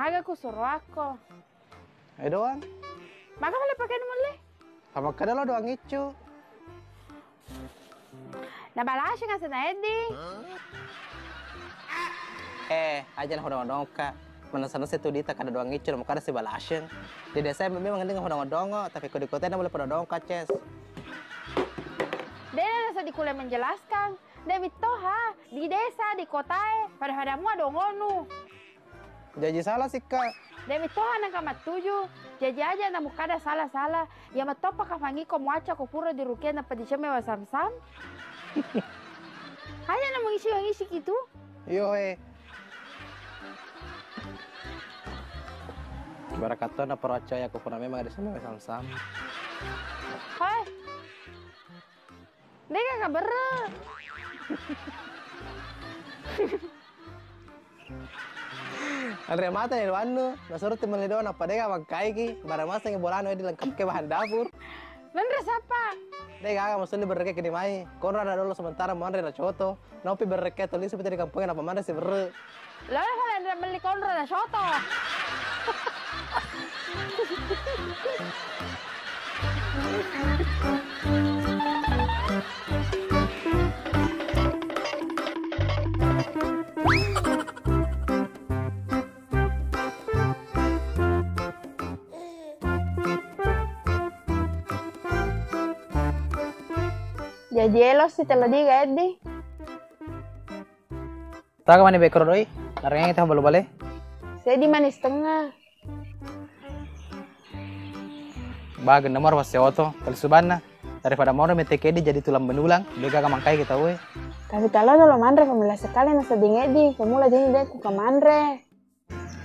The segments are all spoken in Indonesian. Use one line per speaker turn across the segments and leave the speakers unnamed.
Agak ku suruh aku.
Ayo doang.
Maka boleh pakai ini mulai.
Apa kada lo doang itu?
Nah balas yang ngasih Edi.
Aja lah hodong-hodong kak. Mana-sana saya tuh dita kada doang itu, mau kada si balaseng. Di desa memang ngending hodong-hodong, tapi kau di kota boleh pada doang kak ces.
Dia rasa di kuliah menjelaskan. Dewi toha di desa di kota pada mu ada ngonu.
Jadi salah sih kak.
Dewi toha nang kamat 7. Jadi aja nang kada salah-salah. Ya matopa kafangi ko muaca ko pura di rukian apa di ceme wasam-sam. Hanya nang mengisi gitu.
Yo Barakato na percaya aku pernah memang ada sama wasam-sam.
Hei. Dia kakak bere.
Andre mata ni wanu, nasuruh tim melidon apa deh magkai ki, barang masa yang bolano di lengkap ke bahan dapur.
Bener siapa?
Deh kakak maksudnya berreke ke dimai, konra ada dulu sementara mau Andre na coto, nopi berreke tulis seperti di kampungnya apa mana sih berre.
Lalu kalau Andre beli konro na soto. Jadi elos si teladi ka Edi.
Tahu ke mana bekor doi? Narengnya kita balu balik.
Saya di manis tengah.
Bagen nomor was seoto, kalau subana daripada mau meteke di jadi tulang benulang, dia gak mangkai kita we.
Tapi kalau lo mandre pemilah sekali nasa ding Edi, pemula ding dia ku mandre.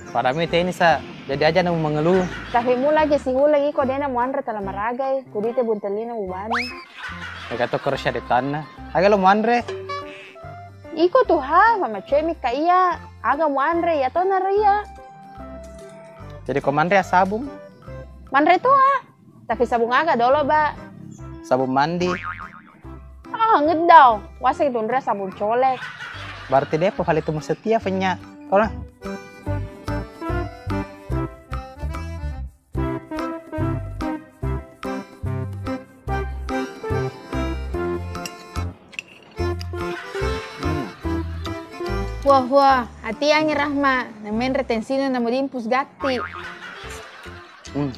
Pada mete ini sa, jadi aja nang mengeluh.
Tapi mula lagi si hula lagi kok dia na mandre tala maragai, kudite buntelina ubani.
Mereka tuh kerja di tanah. Agak lo mandre.
Iko tuh ha, mama cemi ka iya, aga mandre ya to na ria.
Jadi kau mandre sabun.
Mandre tuh ha, tapi sabung aga dolo ba.
Sabun mandi.
Ah, ngedaw, wasa itu ndra sabun colek.
Berarti dia hal itu setia punya. Kau lah.
Wah, hati yang rahma, namen retensino na modimpus gati.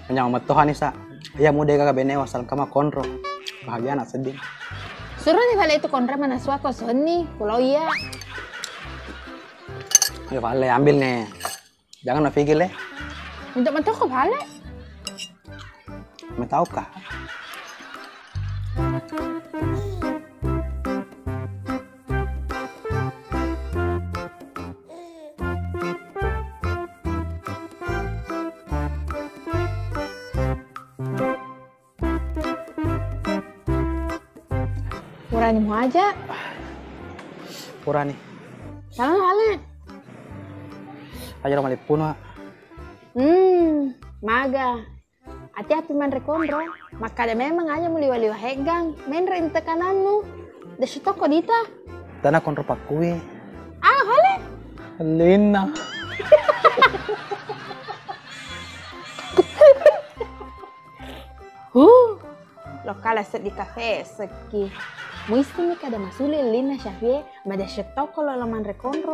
Penyang Tuhan isa. Iya muda kakak bene wasal kama konro. Bahagia nak sedih.
Suruh nih vale itu konra mana suako soni, pulau iya.
Ayo vale ambil nih. Jangan nak fikir le.
Untuk mentok ke vale.
Mau tahu kah?
Purani mau aja.
Purani.
Jangan vale.
Ayo lo malipun wa.
Maga. Hati-hati man rekondro. Maka ada memang aja mau liwa-liwa hegang. Men rente kananmu. Desi toko dita.
Tanah konro pakui.
Ah, vale.
Lina.
Lokal set di kafe seki. Muisti mi kada masuli lina Xavier, mada setoko lo laman rekonro.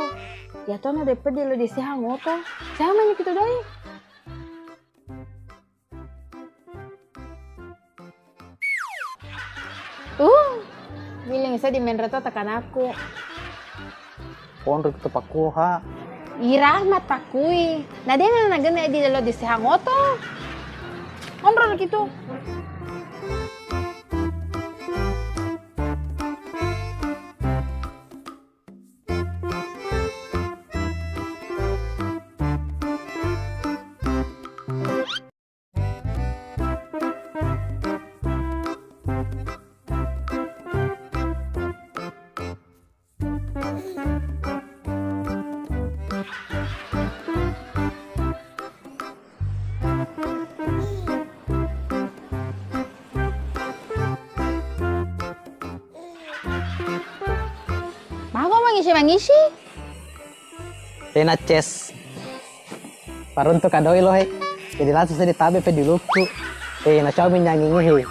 Ya tona depe di lo di seha ngoto. Sama nya gitu doi. Bilang saya di menreto tekan aku.
Konro itu paku ha.
Irahmat pakui. Nah dia na gana di lo di seha ngoto. Konro gitu. Mangisi.
Lina Ces. Parunto kadoi lo he. Jadi langsung saya ditabe pe di luku. Na coba menyangingi he.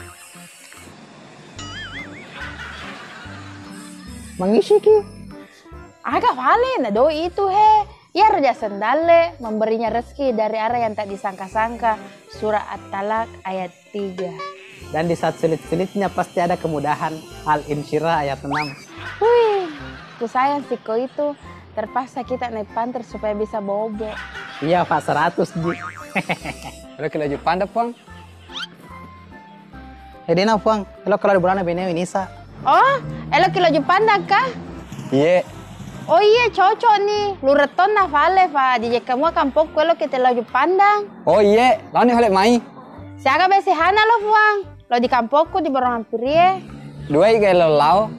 Mangisi ki.
Agak vale na doi itu he. Ya Raja Sendale memberinya rezeki dari arah yang tak disangka-sangka. Surah At-Talaq ayat 3.
Dan di saat sulit-sulitnya pasti ada kemudahan. Al-Insyirah ayat 6.
Wih, ku sayang si ko itu. Terpaksa kita naik panter supaya bisa bobo.
Iya Pak 100 Ji.
Kalau kita laju panda puang.
Dena puang. Kalau di bulan beneu Inisa.
Oh, elo kilo Jepanda kah?
Iya.
Oh iya cocok nih. Lu reton na vale fa. Di kamu kampung elo kita laju pandang.
Oh iya, lawan nih holek mai.
Siaga besi hana lo puang. Lo di kampungku di borongan pirie.
Dua kayak lau.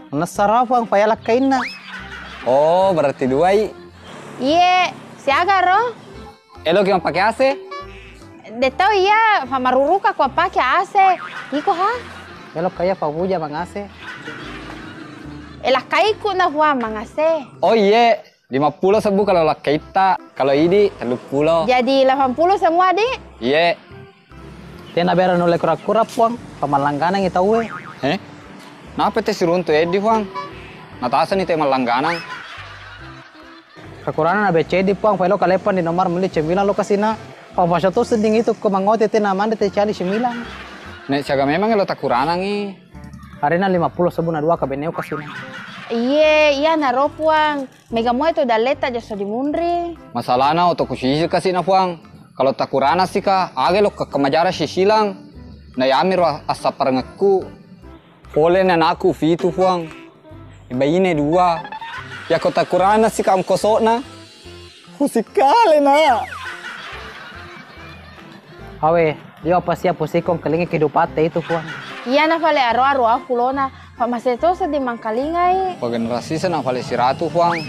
Nasara puang payalak kaina.
Oh, berarti dua i.
Iya, siaga ro.
Elo yang pakai AC?
De tau iya, fa maruruka ku pakai AC. Iko ha?
Elo kaya pabuja mangase.
Elah kaiku na puang mangase.
Oh iya, 50 sebu kalau lah kita. Kalau ini 30.
Jadi 80 semua di.
Iya.
Tena bera nolek kura-kura puang. Pamalangganang itawe.
Napa teh surun tuh Edi puang? Natasa nih teh malangganang.
Kekurangan ABCD puang. Felo kalepan di nomor milik 9 lo kasina. Pamasa tuh seding itu kemangote tena mande teh cari 9.
Nek siaga memang lo tak kuranang i.
Karena 50 sebuna 2 kabeneu kasina.
Iya naro puang. Mega mo itu daleta jaso di mundri.
Masalahnya auto kusisi kasih na puang. Kalau tak kurana sih kah, age lo ke kemajara sisilang. Na yamir asa parengeku. Pole na naku fitu puang. Iba ini 2. Ya kau tak kurana sih kam kosokna. Kusikale na.
Awe, dia apa siap pusikong kelingi kehidupate itu puang.
Iya na vale aro aku lona. Pak masih itu sedih mangkalingai.
Generasi sana vale siratu puang.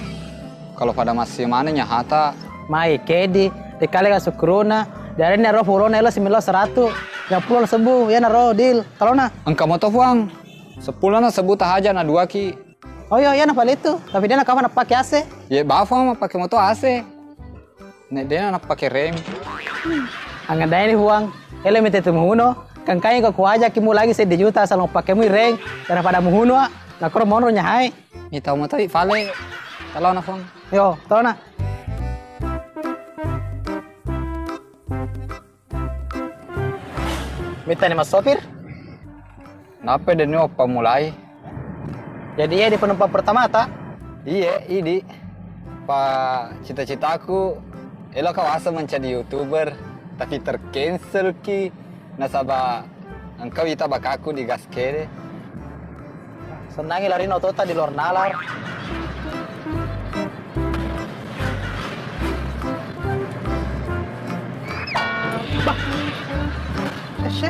Kalau pada masih mana nyahata.
Mai kedi, dekale ka sukruna. Dari naro pulona elo 900. 50 sebu, ya naro deal. Kalau na.
Engkau mau tuh puang. 10 na sebut aja na 2 ki.
Oh iya na vale itu. Tapi dia na kapan pakai AC?
Ya bafang mah pakai motor AC. Nek dia na pakai rem.
Anganda ini puang. Ele mete tumuhuno. Kangkanya kau aja kimu lagi 1 juta asal mau pakai reng daripada muhuno. Nak kau mau nyahai.
Ni tahu mah tapi vale. Kalau na puang.
Yo, tahu na. Minta nih mas sopir.
Napa dan apa mulai?
Jadi ya di penumpang pertama tak?
Iya, ini. Pak cita-citaku elo kawasa menjadi YouTuber tapi tercancel ki. Nasaba engkau ita bakaku di gas kere.
Senangi lari notota di luar nalar. Bah. Esye.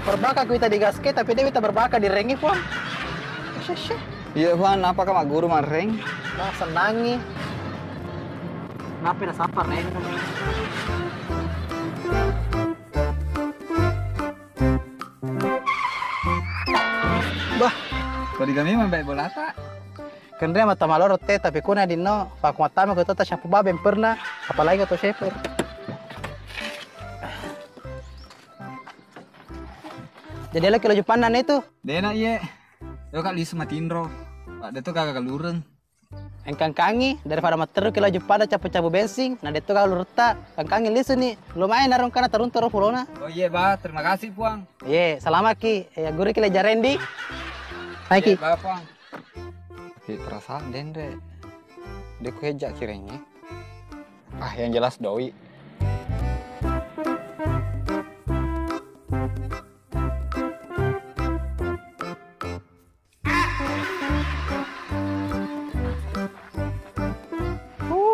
Berbaka ku ita di gaske tapi dia ita berbaka di rengi pun. Esye.
Iya, Pan, apa kah guru mareng?
Nah, senangi. Ngapain sapar nih?
Bah, tadi kami main bola tak?
Kendria mata maloro te tapi kuna dino pak matama ko tota siapa babem pernah apalagi to shepherd. Jadi lagi lo Jepanan itu.
Dena iya. Yo kali sematindro. Pak deto kagak kalureng.
Engkang kangi daripada materu kilo Jepana capu-capu bensin. Nah deto kalau reta kangkangi lisu nih. Lumayan narong kana tarunto ro pulona.
Oh iya, Bah, terima kasih, Puang.
Iya, selamat ki. Ya guru kile jarendi. Hai ki.
Iya, Puang. Perasaan dendre. Deku heja kiranya. Ah, yang jelas doi.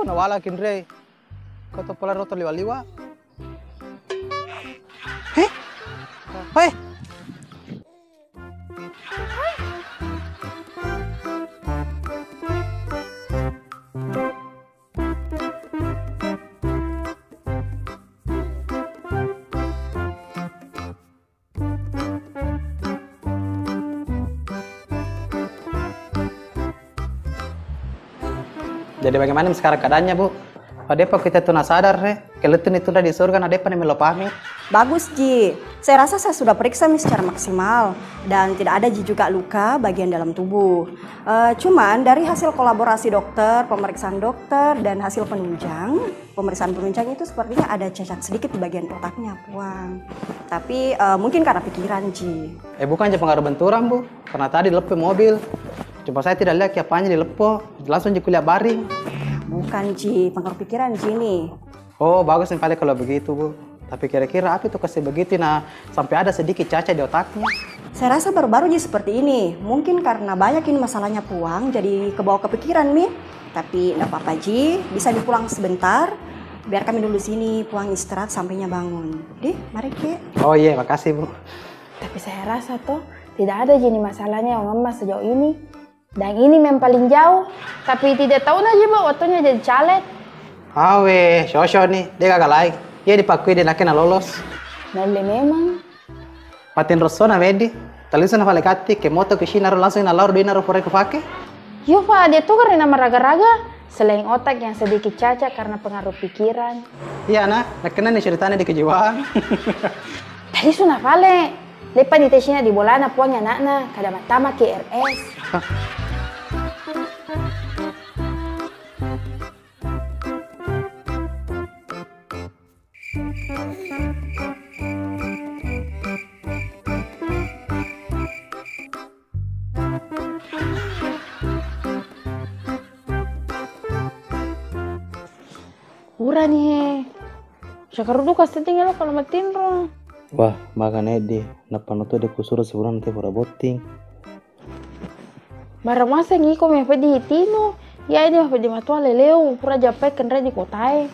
Nawala kinre. Kau pola roto liwa-liwa. Heh? Hei. Jadi bagaimana sekarang keadaannya, Bu? Depa kita tuh sadar kalau itu ditunda di surga na depa melo pamit.
Bagus Ji, saya rasa saya sudah periksa Mi secara maksimal dan tidak ada Ji juga luka bagian dalam tubuh. Cuman dari hasil kolaborasi dokter, pemeriksaan dokter dan hasil pemeriksaan penunjang itu sepertinya ada cacat sedikit di bagian otaknya Puang. Tapi mungkin karena pikiran Ji.
Bukan aja pengaruh benturan Bu, karena tadi lepo mobil. Cuma saya tidak lihat apanya di lepo, langsung kuliah baring.
Bukan Ji, pengaruh pikiran Ji nih.
Oh bagus nih paling kalau begitu Bu. Tapi kira-kira apa itu kasih begitu sampai ada sedikit cacat di otaknya?
Saya rasa baru-baru Ji seperti ini. Mungkin karena banyak ini masalahnya Puang, jadi kebawa kepikiran Mi. Tapi enggak apa-apa Ji, bisa dipulang sebentar. Biar kami dulu sini Puang istirahat sampainya bangun. Deh, mari Ki.
Oh iya, makasih Bu.
Tapi saya rasa tuh tidak ada jadi masalahnya yang emas sejauh ini. Dan ini memang paling jauh. Tapi tidak tahu aja Mbak waktunya jadi caleg.
Awe, Shosho nih, dia kagak like. Dia dipakui dia nak lolos.
Nalle memang.
Patin rosona vedi. Taliso na falekati ke moto ke shinaru langsung na laur dinaro pore ke pake.
Yo Pak, dia tuh karena raga-raga. Selain otak yang sedikit cacat karena pengaruh pikiran.
Iya nak kena nih ceritanya di kejiwaan.
Tadi sudah vale. Lepas di tesnya di bolana Puang anaknya kada matama ke RS. Ura nih, sekarang tuh kasih tinggal lo kalau matiin ro.
Wah, makan edi. Napa nuto de kusuro sebulan nanti pura boting.
Barang masa ngiko me pedi hitino. Ya ini pedi matua leleu, pura japet kan di kotae.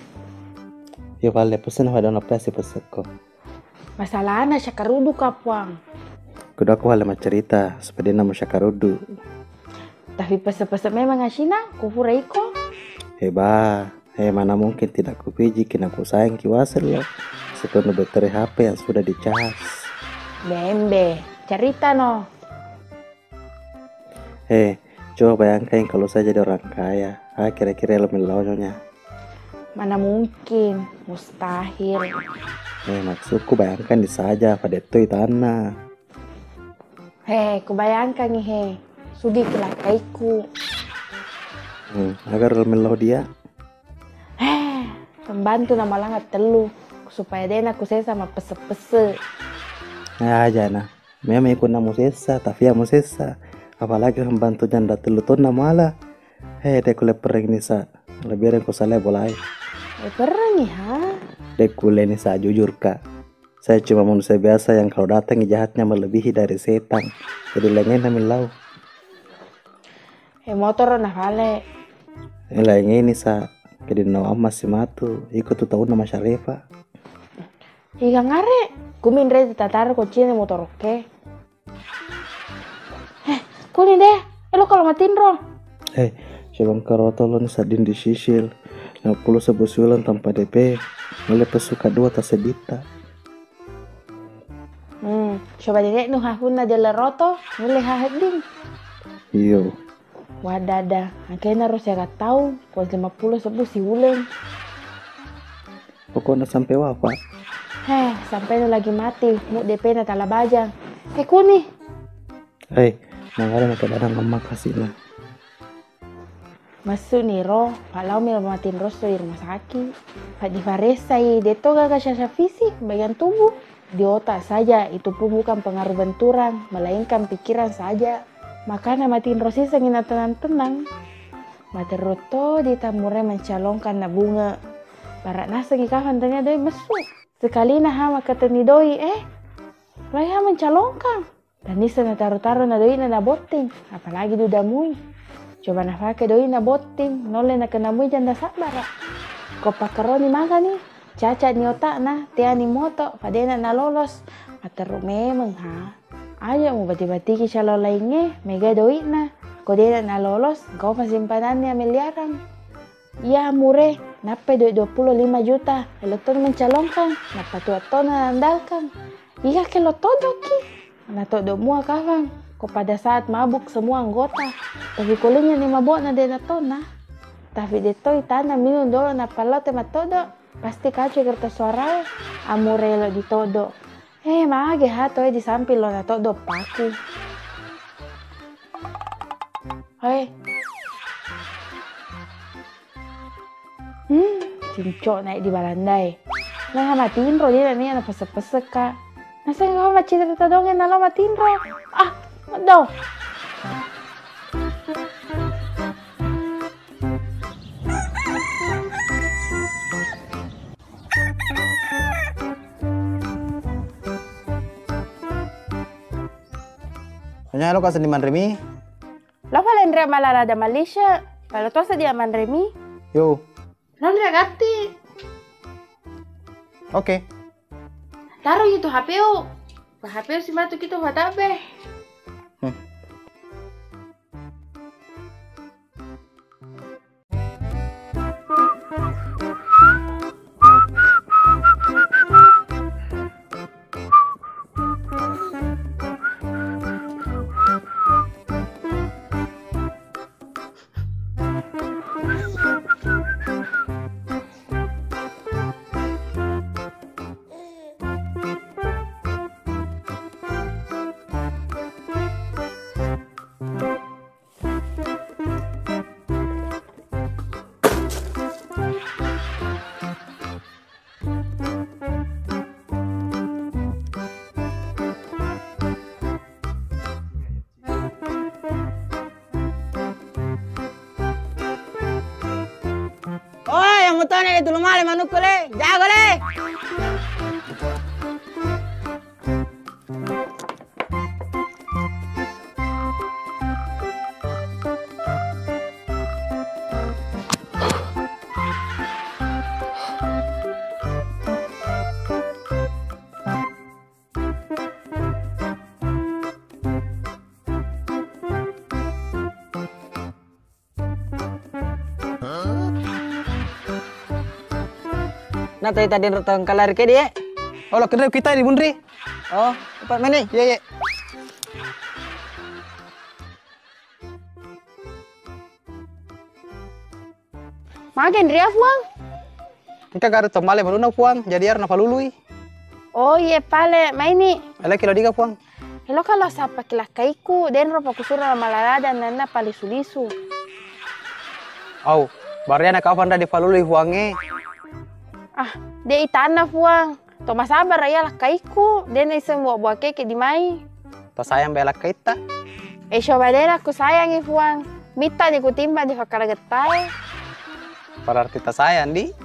Yo vale, pesen ada na pesi peseko.
Masalahnya sakarudu kapuang.
Kudu aku hal cerita, seperti nama syakarudu.
Tapi pese-pese memang asina, kufura iko.
Heba, mana mungkin tidak kupiji kena ku sayang kiwasel lo. Sepenuh baterai HP yang sudah dicas.
Bembe, cerita no.
Coba bayangkan kalau saya jadi orang kaya. Kira-kira lo melonyonya.
Mana mungkin, mustahil.
Maksudku bayangkan di saja pada itu tanah.
Kubayangkan nih, sugi kelakaiku.
Agar lo melau dia.
Pembantu nama langat telu supaya dia aku saya sama pese-pese.
Jana, memang ikut namu sesa, tapi ya sesa. Apalagi pembantu janda telu ton nama ala. Dek kulit pereng nih sa, lebih yang salah boleh.
Pereng ya?
Dek kulit nih sa jujur kak. Saya cuma manusia biasa yang kalau datang jahatnya melebihi dari setan. Jadi lengen kami lau.
Motor na vale.
Lengen ini sa. Jadi nawa masih matu, ikut tuh tahu nama Syarifa.
Iga ngare, kumin re tatar kocine motor oke. Kunin deh, lo kalau matiin ro.
Coba karoto lo nih sadin di sisil. 50 sebusulan tanpa DP, mulai pesuka 2 tak sedita.
Coba deh nu hahuna jala roto, mulai haheding.
Iyo.
Wadada, akhirnya harus saya gak tahu, pos 50 sebu si uleng.
Pokoknya sampai wafat.
Sampai nu lagi mati, mu DP na talabajang. Kuni.
Mangara na kadang mama kasih lah.
Masuk nih ro, kalau mil matiin rosto di rumah sakit. Pak di Faresai, deto gak kasih fisik bagian tubuh. Di otak saja, itu pun bukan pengaruh benturan, melainkan pikiran saja. Makanya matiin rosi sengina tenang-tenang. Mati roto ditamure mencalonkan na bunga. Barak nasa ngikahan tanya doi mesuk. Sekali nah hama keteni doi Raya mencalonkan. Dan nisa na taruh-taruh na doi na naboting. Apalagi dudamui. Coba na pake doi na boting. Nole na kenamui janda sabara. Kopa karoni maka nih. Cacat ni otak na. Tia ni moto. Padena na lolos. Materu memang Ayo mau bati-bati kisah lo lainnya, mega doi na. Kau dia na lolos, kau simpanannya miliaran. Ya mure, napa duit 25 juta, elektron mencalonkan, napa tua tona andalkan. Iya ke lo todoki, na todo mua kafang. Kau pada saat mabuk semua anggota, tapi kulinya ni mabok na dena tona. Tapi deto itana minum dolo na palote matodo. Pasti kacau kertas suara amurelo di todo. Mage hato di samping lo na todo paku. Cincok naik di balandai. Nah matiin ro dia nih anak pesek-pesek kak. Nasa nggak mau cerita dongeng nalo matiin ro. Mado.
Hanya lo kasih di Remi.
Lo valen rea malarada Malaysia. Kalau tuh sedia Remi.
Yo.
Non ragazzi.
Oke.
Taruh itu HP-u. HP-u si matu kita buat apa?
Mutone itu lumale manuk le, jago le. Nah tadi datang kalar ke dia.
Oh, lo kena kita di Bundri.
Oh, cepat mana?
Iya.
Magen ria fuang.
Kita garu tomale baru na puang, jadi arna palului.
Oh iya pale, maini.
Ala kilo diga puang.
Hello kalau sapa kila kaiku, den ropa kusura malarada nana pali sulisu.
Au, bariana kapan dah di palului puange.
De itana fuang. Toma sabar ya lah kaiku, den isem buah keke di mai.
To sayang bela kita.
Shobadera ku sayangi fuang. Mita di kutimba di fakara getai.
Berarti ta sayang di.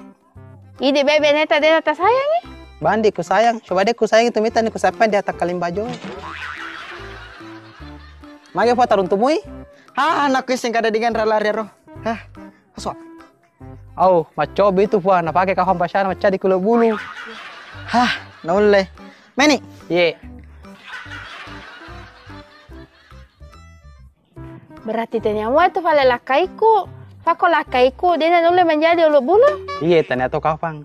Ide bebe neta dena ta sayangi.
Bandi ku sayang, coba deh ku sayang itu mita ni ku sampai di atas kalimbajo. Mage po tarun tumui.
Anak sing kada dengan ralari ro. Aswa.
Au, macobi itu puang, napake kahon pasana maca di kulo bulu.
Naule. Meni.
Ye.
Berarti tenyamu itu vale lakaiku. Fako lakaiku, dena nule menjadi ulu bulu.
Iya, ternyata kapan.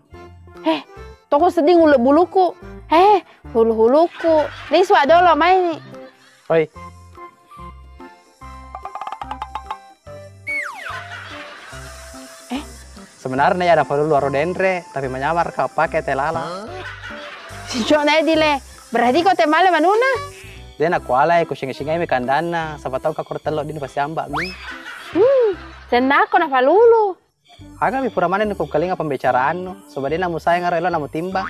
Toko sedih ulu buluku. Hulu-huluku. Riswa dolo main.
Oi. Sebenarnya ada perlu luar dendre, tapi menyamar kau pakai telala.
Sijo na dile. Berarti kau temale manuna.
Dia nak kualai, ku singa-singa mi kandana. Siapa tahu kau kortelo di pasti ambak mi.
Senako na falulu.
Aga mi pura mana nukup kalinga pembicaraan no. Sobat dia namu sayang relo namu timbang.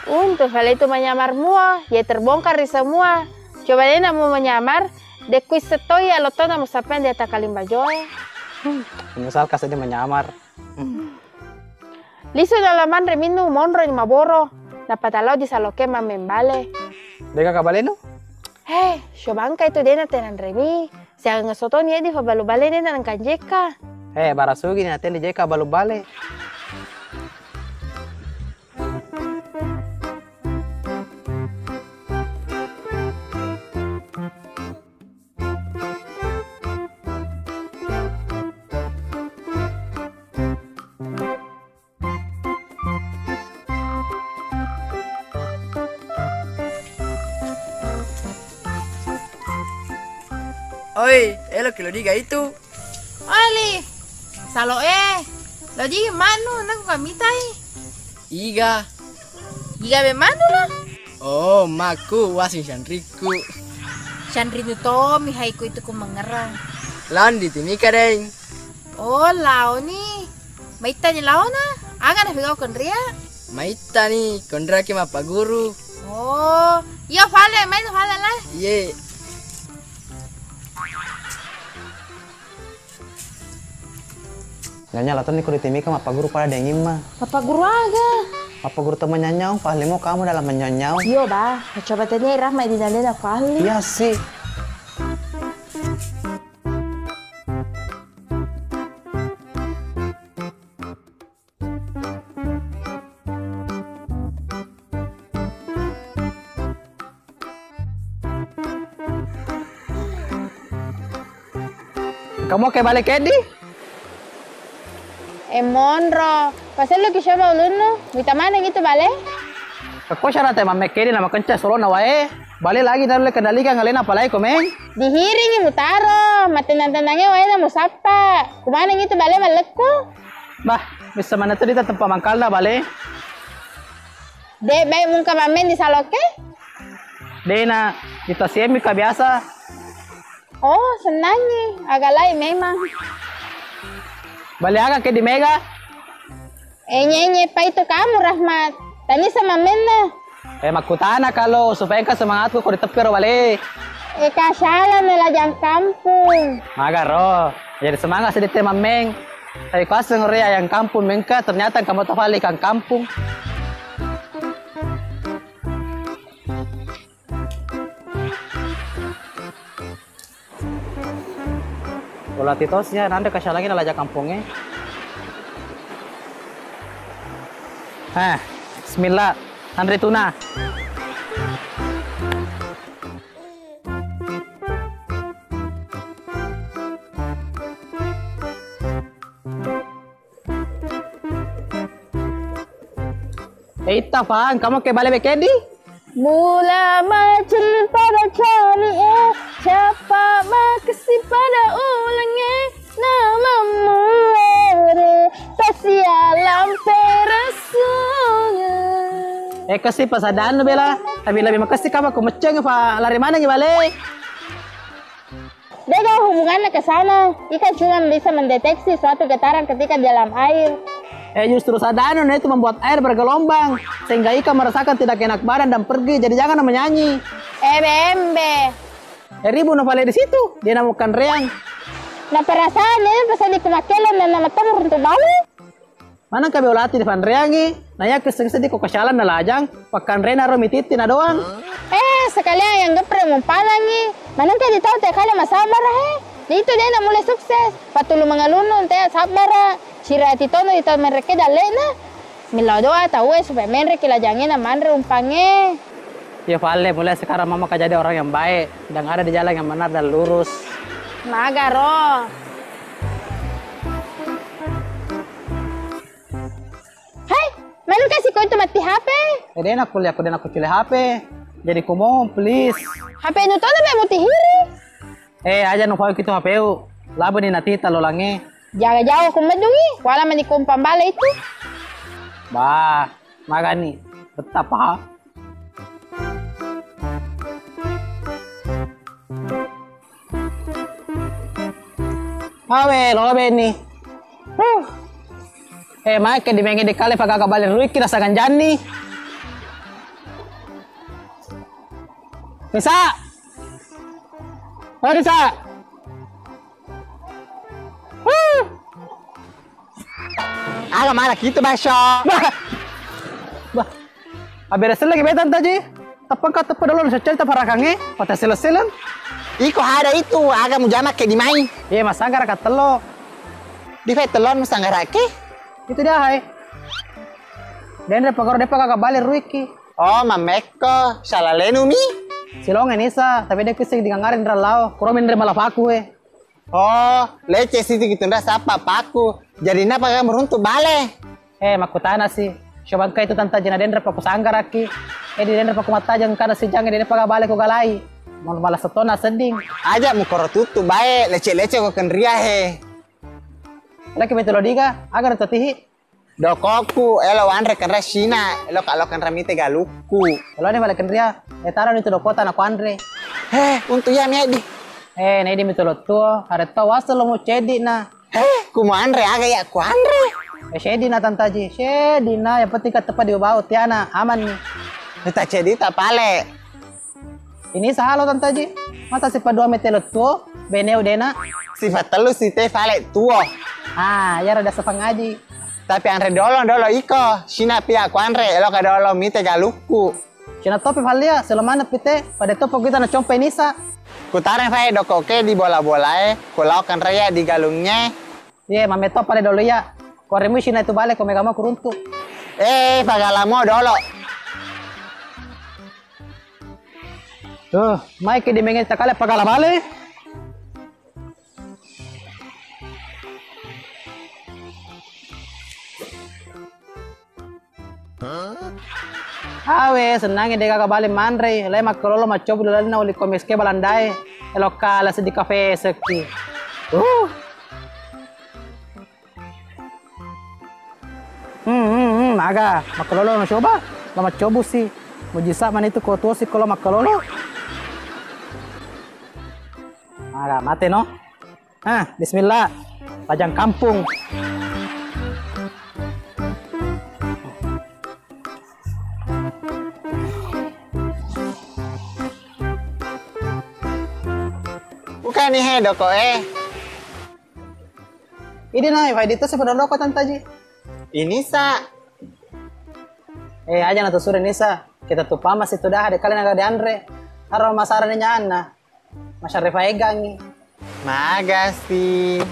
Untuk hal itu menyamar mua, ya terbongkar di semua. Coba dia namu menyamar, de kuis setoi ya loto namu sapen di atas kalimbajoe.
Menyesal kasih dia menyamar.
Liso dalaman reminu monro ni maboro. Dapat alo di saloke mamembale.
Deka kabaleno?
Shobanka itu dena tenan remi. Siang ngesoto ni di fabalu bale dena nang kanjeka.
Barasugi ni naten di jeka balu bale.
Oi, lo que lo diga itu.
Ali,
Salo lo di mano nang kamitai.
Iga.
Giga be mano lah.
Oh, maku wasin Shanriku.
Shandri tu to mi haiku itu ku mengerang.
Lawan di tini kadeng.
Oh, lao ni. Maita ni lao na. Aga na figau kon ria.
Maita ni kondra ke mapa guru.
Oh, iya fale, main fale lah.
Ye.
Nyanyi laton ni kudu timika mapa guru pada dengin mah.
Papa guru aga.
Mapa guru teman nyanyau, pahlimo kamu dalam menyanyau.
Yo ba, coba tanya Rahma di dalam aku ahli.
Iya sih.
Kamu ke balik Edi?
Monro, pasal lo kisah mau luno, kita mana gitu bale?
Kau syarat emang mekedi nama kenca solo nawae. Balik lagi naruh kendalikan kalian apa lagi komen?
Dihiringi mutaro, mati nantangnya wae na musapa. Kumana gitu bale malekku?
Bah, bisa mana tadi tempat mangkal dah balik?
De baik muka mamen di saloke?
Dena, kita siemi ka biasa.
Oh, senangnya, agak lain memang.
Balik agak ke di Mega.
Nyenye pa itu kamu Rahmat. Tani sama Mena.
Makutana kalau supaya kan semangatku kau ditepir balik.
Kasalan nelajang kampung.
Magaro, jadi semangat sedikit mameng. Tapi kau ngeri yang kampung mengka ternyata kamu tak balik kan kampung. Bola titosnya nanti kasih lagi nelajak kampungnya. Bismillah, Andri tuna. Eita, Fang, kamu ke balik Bekedi?
Mula macul pada cari siapa makasih pada ulangnya nama mulere pasialam perasunya.
Kasih pasadaan bela, tapi lebih makasih kamu aku meceng Pak lari mana nih balik?
Beda hubungannya ke sana, ikan cuma bisa mendeteksi suatu getaran ketika di dalam air.
Justru sadano itu membuat air bergelombang sehingga ikan merasakan tidak enak badan dan pergi. Jadi jangan menyanyi.
Bembe.
Ribu novale di situ dia namukan reang.
Nah perasaannya pas di kemakelan dan nama temur untuk balik.
Mana kabe ulati di fan reangi. Naya keseng-sedih kok kesyalan na lajang. Pakan rena romititi na doang.
Sekalian yang gepre mumpalangi. Mana ka ditahu teh kali masabar Itu dia na mulai sukses. Patulu mengalunun teh sabar. Sira titono itu mereka dalena. Mila doa tahu supaya mereka lajangnya manre umpange.
Ya Vale, mulai sekarang mama jadi orang yang baik dan ada di jalan yang benar dan lurus.
Magaro. Hai, mana kasih kau itu mati HP?
Dia nak kuliah, aku nak kuliah HP. Jadi kumo please.
HP itu tuh udah mau tihiri.
Aja nufau gitu HP u. Labu ni nanti talolange.
Jaga jauh kumedungi, wala manikumpan bala itu.
Bah, magani. Betapa. Awe, lobe ni. Maike di mengi dekale pagka balik ruik kira sagan jani. Bisa. Oh, bisa.
Aga malah gitu basyo.
Bah. Abis lagi betan tadi. Tapang ka tapa dulu sa cerita parakange. Pata sila-silan.
Iko ada itu, aga mau jamak ke di mai.
Iya, mas anggar ka telo.
Di fai telon mas anggar ke?
Itu dia hai. Dan pagor depa kagak balik ruiki.
Oh, mameko, salah lenu mi.
Silongan isa, tapi dia kisah di gangarin ralau. Kuromin dari malah paku
Oh, lece situ gitu ndak sapa paku. Jadi napa kamu meruntuh bale?
Makutana sih. Coba itu tanta jena dendra paku sanggar aki. Di dendra paku mata jang kana si jangan dia paga bale ko galai. Mau malah setona seding.
Aja mu koro tutu bae, lece-lece ko kendria he.
Lagi betul diga, agar tatihi.
Dokoku, elo Andre kenra Sina, elo kalau kenra mite galuku.
Kalau ini balik kendria, taruh itu dokota na Andre.
Untuk ya Medi.
Ini betul tuh, ada tahu asal lo mau cedi na.
Kumu Andre aga ya ku Andre.
Shedi na tantaji, shedi na, yang penting tepat di bawah tiana, aman nih.
Kita cedi tak pale.
Ini sahalo tantaji, masa si padua metelo tuh, beneu dena.
Sifat telu si te pale tuo.
Ya rada sepangaji.
Tapi Andre dolo iko, Sina pia ku Andre, elo ka dolo mite galuku.
Sina topi valia, selamana pite, pada topo kita na compe nisa.
Kutaren fai dokoke di bola-bolae, kulau kan raya di galungnya.
Mame top pada dulu ya. Koremu Sina itu balik, kome kamu kuruntuk.
Pagalamo dolo.
Mike di mengen takale pagala balik. Senangnya dia kakak balik mandre, lema kalau lo macob dulu na uli komis ke balandai, elokala di kafe seki. Aga, makalolo na coba, lo macobu sih, mujisa man itu kotor sih kalau makalolo. Aga, mate no. Bismillah, pajang kampung.
Bukan nih doko
Ini na, ifai dito sa padolo ko tantaji.
Ini sa.
Aja na tusure nisa. Kita tuh pamas itu dah de kalian agak de Andre. Haro masara niya na. Masyari faegangi.
Magasi.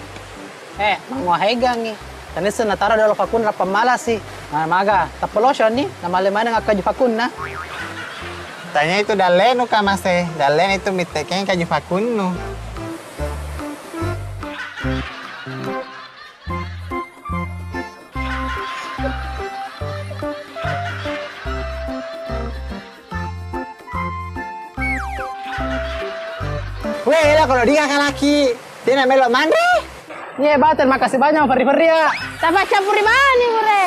Manguahegangi. Kanisa natara dolo fakun na pamalasi. Maga, tapolosyon ni, na malimana nga kajufakun na.
Tanya itu dalen ka mase. Dalen itu miteken kajufakun no. Weh, lah kalau dia kan laki, dia namanya Mandre.
Baten, makasih banyak Fari ya.
Tapa campur mani mure.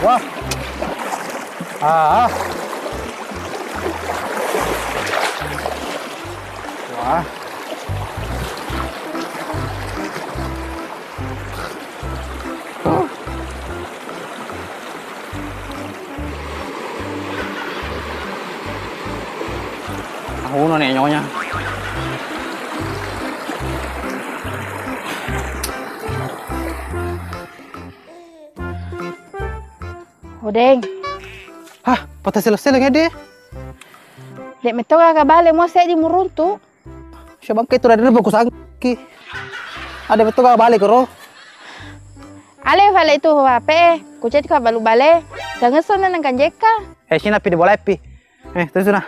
Wah. Wah. Uno nih nyonya.
Odeng.
Patah selesai lagi deh.
Dek meto kakak balik mau saya di muruntu.
Siapa itu dari bagus angki. Ada betul kakak balik roh.
Ale vale itu HP, kucet ka balu bale. Jangan sana nang kanjeka.
Sina pi di bola pi. Terus na.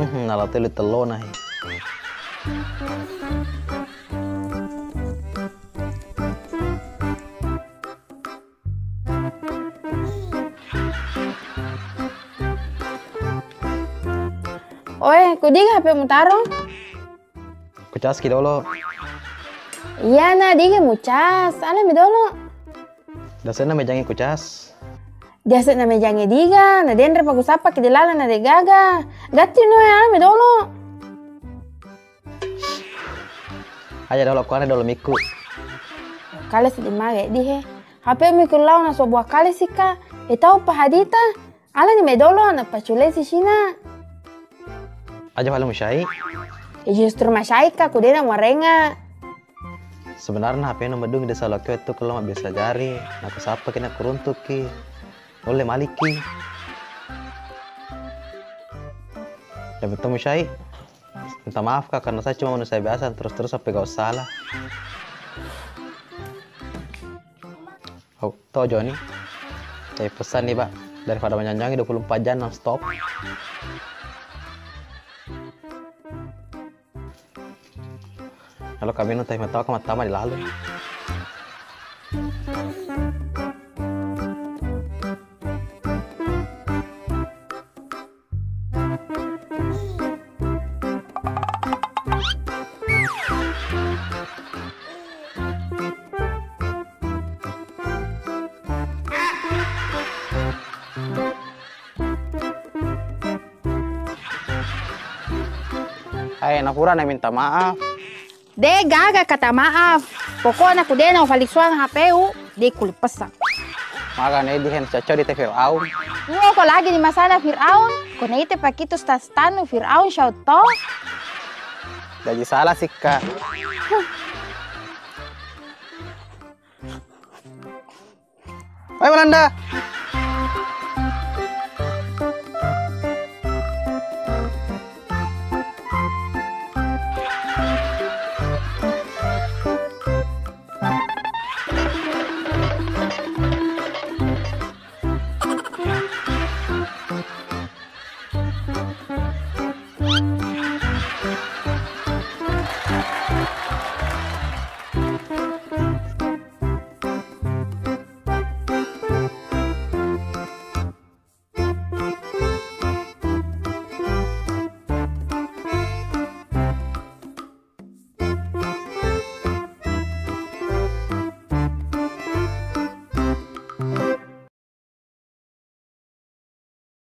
Nalatili telona hi.
Oe, kudi HP mo tarong?
Kucaski dolo.
Iya na, diga mucas. Ala mi dolo.
Dasarnya mejangi kucas.
Jasa na mejange diga, na dendre pagusapa ke dilala na de gaga. Gatti no ya mi dolo.
Aja dolo kuane dolo miku.
Kale si dimage di he. HP mi kulau na so buah kale sika. E tau pa hadita. Ala ni me dolo na pachule si shina.
Aja paling musyai.
E justru masyaika kudena marenga.
Sebenarnya HP nomor dung desa lokyo itu kalau mah biasa jari. Aku sapa kena kuruntuk ki. Oleh maliki. Ya betul musyai. Minta maaf kak karena saya cuma manusia biasa terus sampai gak salah. Oh, tau Joni. Saya pesan nih pak, daripada menyanjangi 24 jam non stop. Kalau kami nonton tahu ke mata di lalu.
Hai, Napura na minta maaf.
De gaga kata maaf. Pokoknya kudena ufaliksuan HP-u. De kulipesa.
Maka na di hen caco di Fir'aun.
Uo ko lagi di masana Fir'aun. Kona ite pakitos tastanu Fir'aun siya to.
Jadi salah sih kak. Hai Belanda.